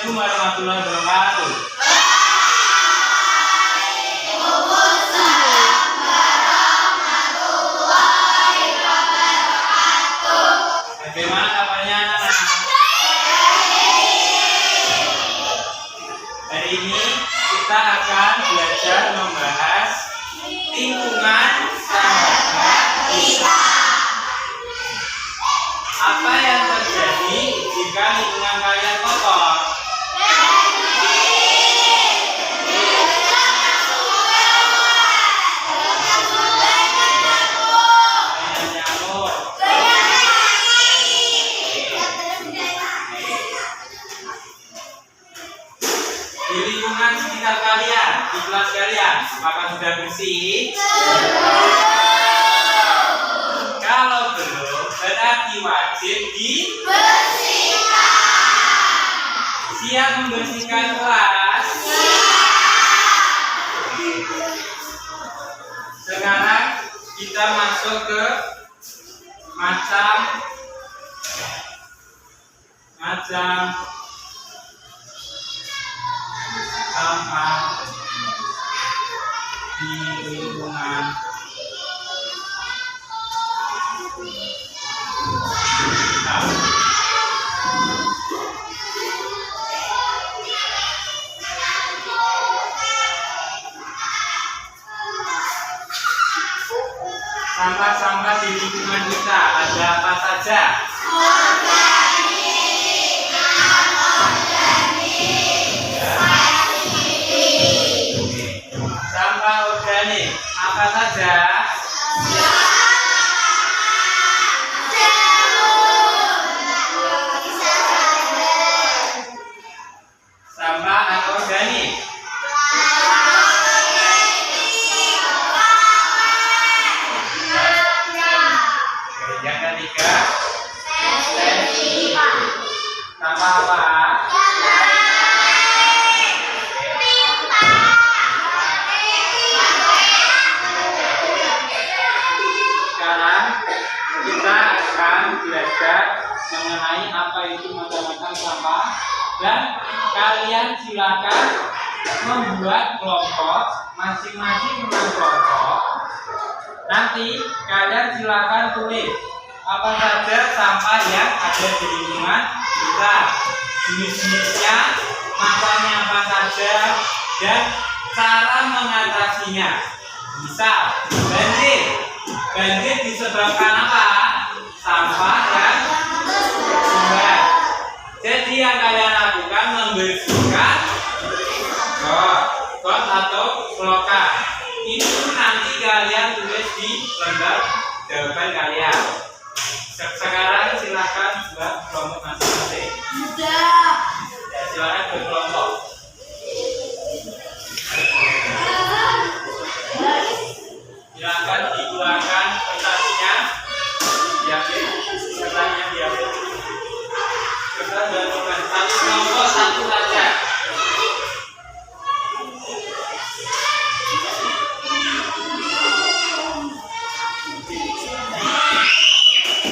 Assalamualaikum warahmatullahi wabarakatuh. Bagaimana kabarnya anak-anak? Hari ini kita akan belajar membahas lingkungan sahabat kita. Apa yang terjadi jika lingkungan kalian kotor? Di lingkungan sekitar kalian, di kelas kalian, apakah sudah bersih? Kalau belum, berarti wajib dibersihkan. Siap membersihkan kelas? Sekarang kita masuk ke macam sampah di lingkungan kita. Sampah-sampah di lingkungan kita ada apa saja? Sampah organik apa saja? Sampah anorganik. Yang ketiga, sampah apa? Sekarang kita akan belajar mengenai apa itu macam-macam sampah, dan kalian silakan membuat kelompok masing-masing dengan kelompok. Nanti kalian silakan tulis apa saja sampah yang ada di lingkungan kita, jenis-jenisnya, macamnya apa saja, dan cara mengatasinya. Misal, banjir disebabkan apa? Sampah yang sumber. Jadi yang kalian lakukan membersihkan got atau selokan. Itu nanti kalian tulis di lembar jawaban kalian. Sekarang silakan buat kelompok masing-masing. Sudah. Ya, silakan berkelompok. Silakan dikeluarkan kertasnya. Diambil kertasnya, diambil. Kertas dan bukan satu kelompok, satu saja.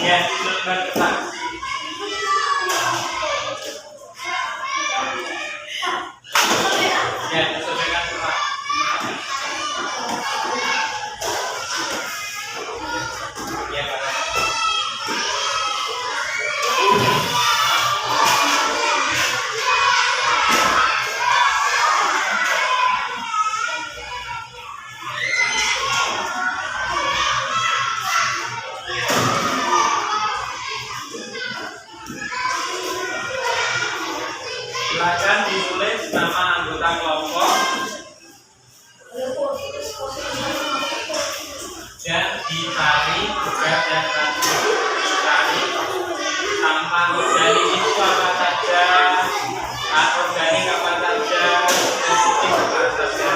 Ya, disesuaikan kertas. Ya, disesuaikan kertas. Ya, Pak. Silakan ditulis nama anggota kelompok dan dicari juga dan dicari sampah organik itu apa saja, anorganik apa saja, sensitif apa saja.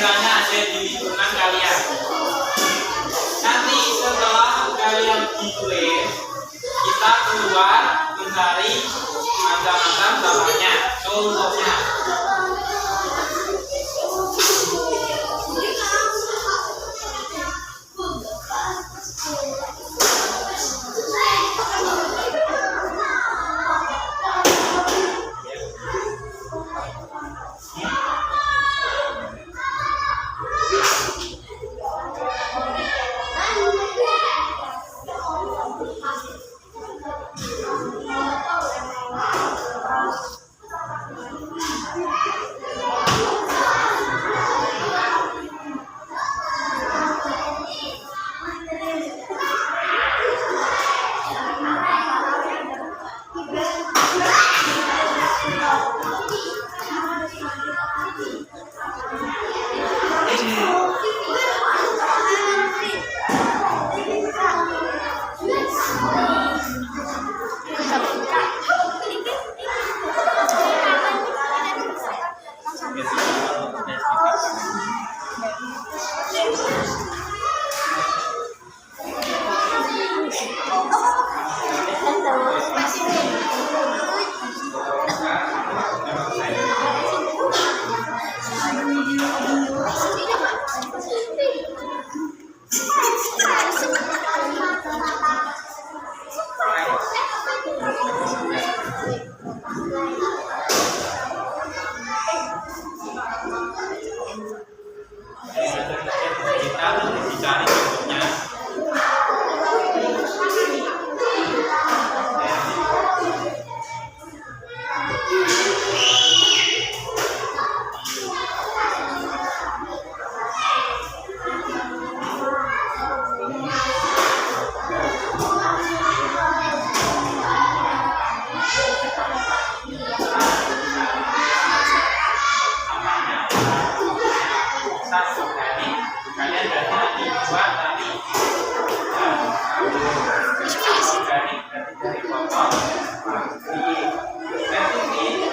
kira-kiranya ada di lingkungan kalian. Nanti setelah kalian ditulis, kita keluar mencari macam-macam caranya. Contohnya, kita dicari bentuknya. Kalian berarti buat tadi dari potong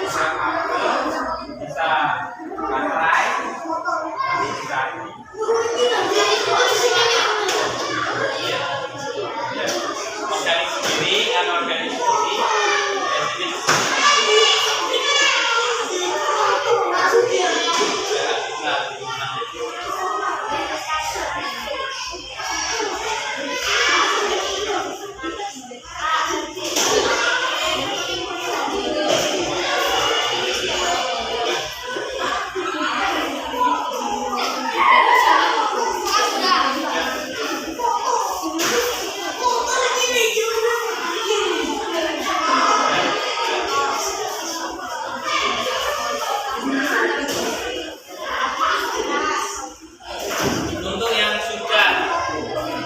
bisa apel, bisa materai, tapi bisa organik sendiri, anorganik sendiri.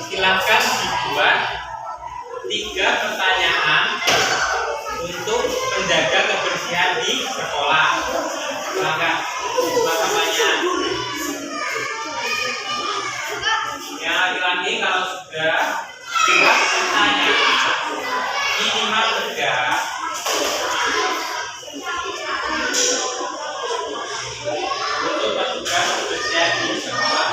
Silakan dibuat 3 pertanyaan untuk menjaga kebersihan di sekolah. Silakan buat pertanyaan. Yang laki-laki kalau sudah buat pertanyaan minimal 3 untuk menjaga kebersihan di sekolah.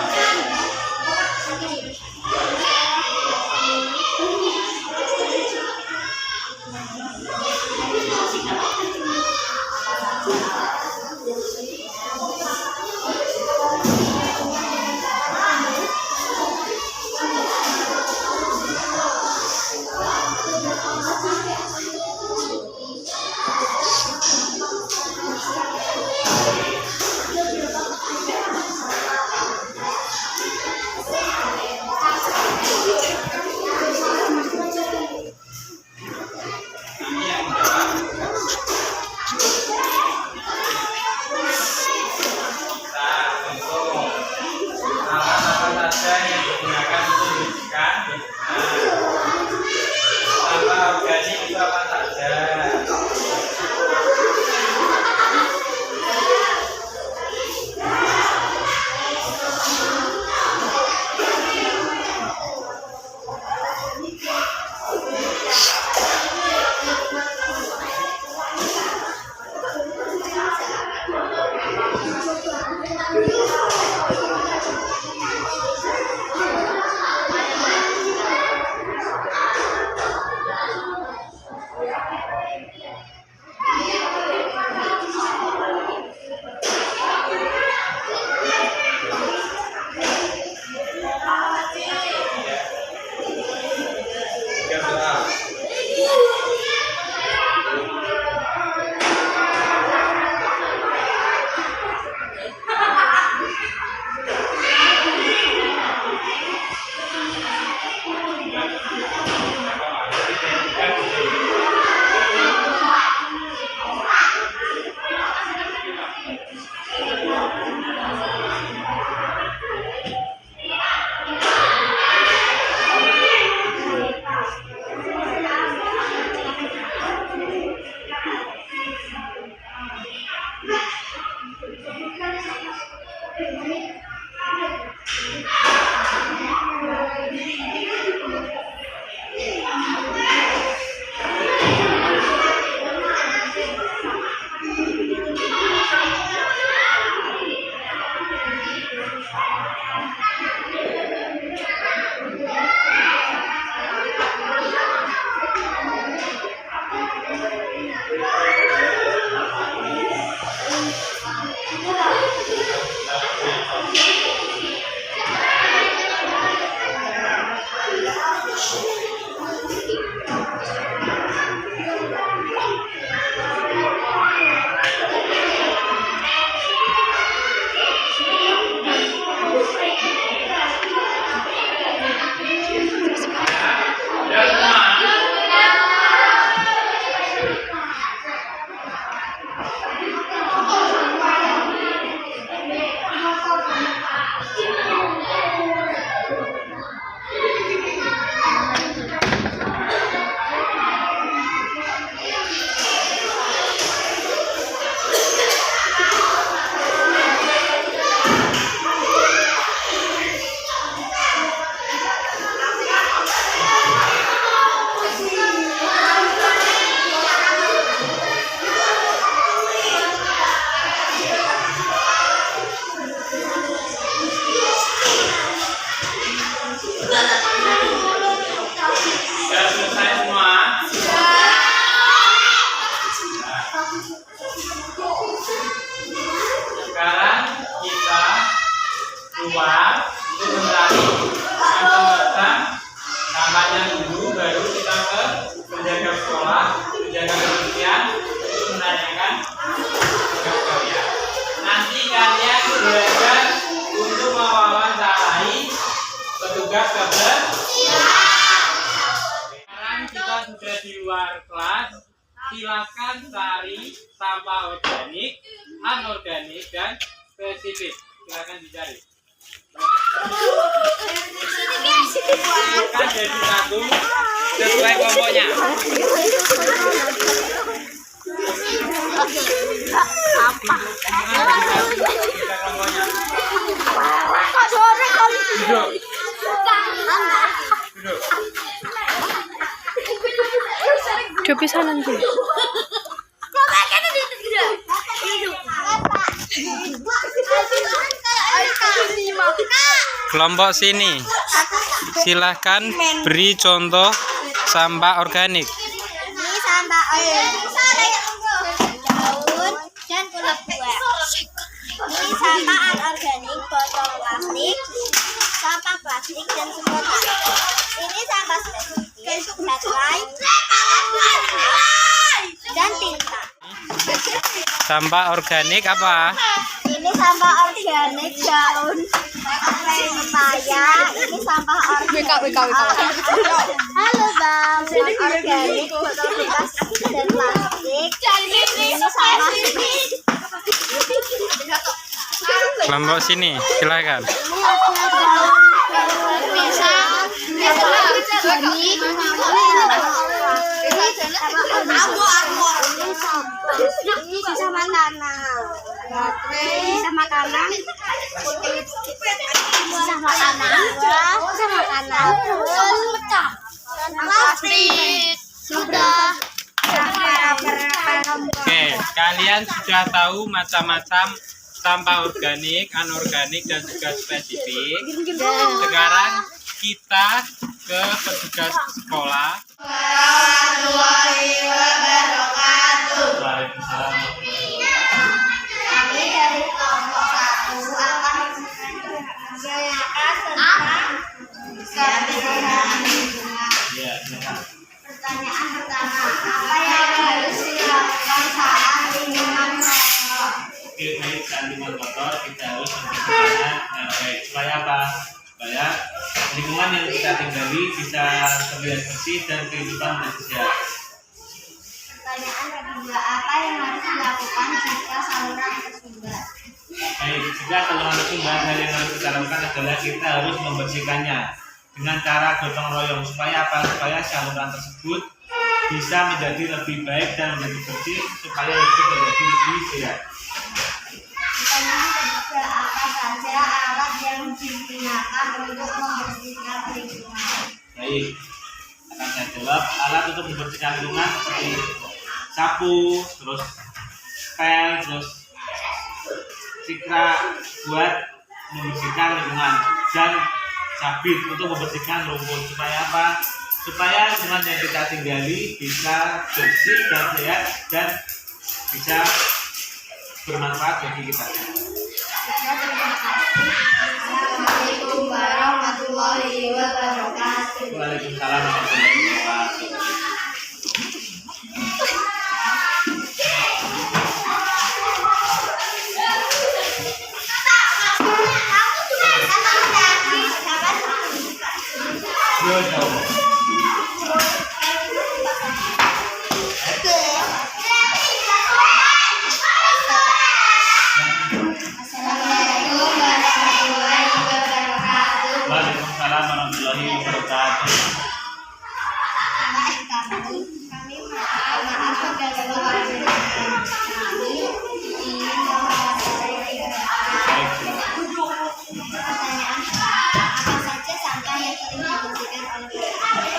keluar untuk mencari macam-macam sampahnya dulu, baru kita ke penjaga sekolah, penjaga kebersihan untuk menanyakan tugas kalian. Nanti kalian belajar untuk mewawancarai petugas kebersihan. Sekarang kita sudah di luar kelas. Silakan cari sampah organik, anorganik, dan spesifik. Silakan dicari. Silakan jadi satu sesuai kelompoknya. Duduk. Duduk. Coba sana tuh. Kelompok sini, silahkan beri contoh sampah organik. Ini sampah daun dan kulit buah. Ini sampah anorganik, botol plastik, sampah plastik dan semua. Ini sampah spesifik, baterai, dan tinta. Sampah organik apa? Ini sampah organik daun pepaya. Ini sampah organik. Halo bang, sampah organik botol bekas dan plastik. Ini sampah. Kelompok sini, silakan. Ini ada daun pisang, organik. Ini sisa makanan. Sisa makanan. Sisa makanan. Sisa makanan. Plastik. Sudah. Oke, kalian sudah tahu macam-macam sampah organik, anorganik, dan juga spesifik. Sekarang kita ke petugas sekolah. Warahmatullahi wabarakatuh. Waalaikumsalam. Kami dari kelompok 1 akan menanyakan tentang kebersihan lingkungan. Ya, Pertanyaan pertama, apa yang harus dilakukan saat lingkungan kotor? Oke, baik, saat lingkungan kotor kita harus membersihkannya dengan baik. Supaya apa? Supaya lingkungan yang kita tinggali bisa terlihat bersih dan kehidupan menjadi sehat. Pertanyaan kedua, apa yang harus dilakukan jika saluran tersumbat? Baik, jika saluran tersumbat, hal yang harus kita lakukan adalah kita harus membersihkannya dengan cara gotong royong. Supaya apa? Supaya saluran tersebut bisa menjadi lebih baik dan menjadi bersih, supaya itu menjadi lebih sehat. Pertanyaan ketiga, apa saja alat yang digunakan untuk membersihkan lingkungan? Baik, akan saya jawab. Alat untuk membersihkan lingkungan seperti sapu, terus pel, terus sikra buat membersihkan lingkungan, dan sabit untuk membersihkan rumput. Supaya apa? Supaya lingkungan yang kita tinggali bisa bersih dan sehat dan bisa bermanfaat bagi kita. Terima kasih. Assalamualaikum warahmatullahi wabarakatuh. Waalaikumsalam warahmatullahi wabarakatuh. Yo, jauh. Assalamualaikum warahmatullahi wabarakatuh. Waalaikumsalam warahmatullahi wabarakatuh. Kami maaf mengganggu waktu kami ingin mewawancarai Baik, silakan. pertanyaan apa saja sampah yang sering dibersihkan oleh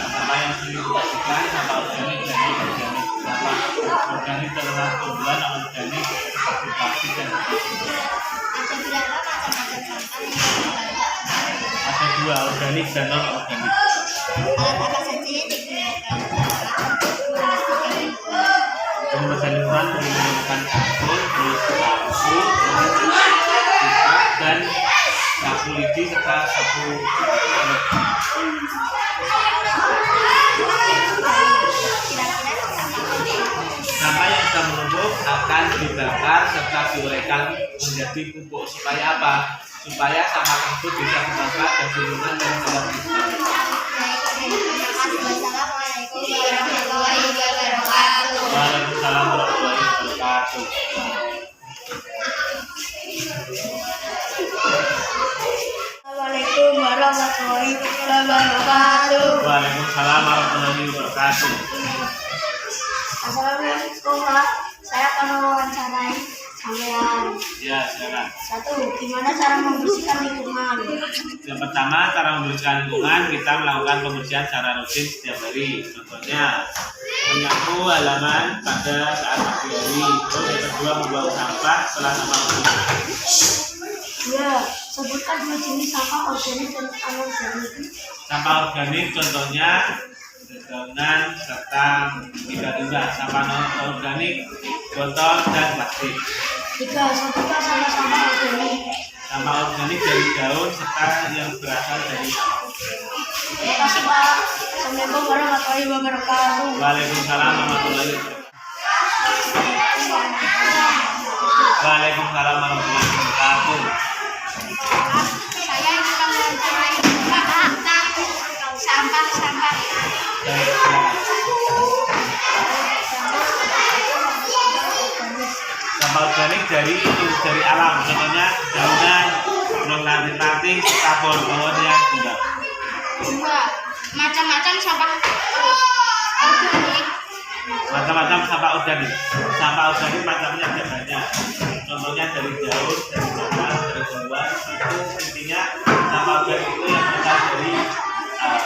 Sampah yang sering dibersihkan, sampah organik dan anorganik. Sampah organik adalah tumbuhan, anorganik seperti plastik dan plastik. ada berapa macam-macam sampah yang digunakan? Ada dua, organik dan non organik. Alat apa saja yang digunakan untuk membersihkan lingkungan? Pembersihan lingkungan menggunakan kapsul, terus sapu, terus pipa, dan sapu lidi serta sapu. Sampah yang sudah menumpuk akan dibakar serta diuraikan menjadi pupuk. Supaya apa? Supaya sampah tersebut bisa bermanfaat bagi lingkungan dan dalam lingkungan. Waalaikumsalam warahmatullahi wabarakatuh. Assalamualaikum warahmatullahi wabarakatuh. Waalaikumsalam warahmatullahi wabarakatuh. Assalamualaikum Pak. Saya akan mewawancarai sampean. Ya, silakan. 1. Gimana cara membersihkan lingkungan? Yang pertama, cara membersihkan lingkungan, kita melakukan pembersihan secara rutin setiap hari. Contohnya, menyapu halaman pada saat pagi hari. Terus yang kedua, membuang sampah setelah sampah menumpuk. 2. Sebutkan 2 jenis sampah organik dan anorganik. Sampah organik contohnya dedaunan serta limbah-limbah. Sampah non-organik, botol dan plastik. 3. Sebutkan sampah organik. Sampah organik dari daun serta yang berasal dari alam. Terima kasih Pak. Assalamualaikum warahmatullahi wabarakatuh. Waalaikumsalam warahmatullahi wabarakatuh. Waalaikumsalam warahmatullahi wabarakatuh. Saya ingin mewawancarai Bapak tentang sampah-sampah. Sampah organik dari alam, contohnya daunan, ranting-ranting, serta pohon-pohon yang tumbuh. 2. Macam-macam sampah organik. Macam-macam sampah organik. Sampah organik macamnya ada banyak. Contohnya dari daun, dari tanah, dari tumbuhan. Itu intinya sampah organik itu yang berasal dari alam.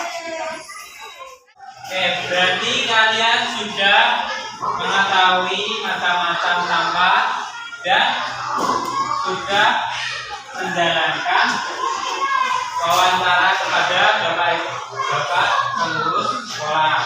Oke, berarti kalian sudah mengetahui macam-macam sampah dan sudah menjalankan wawancara kepada Bapak pengurus sekolah.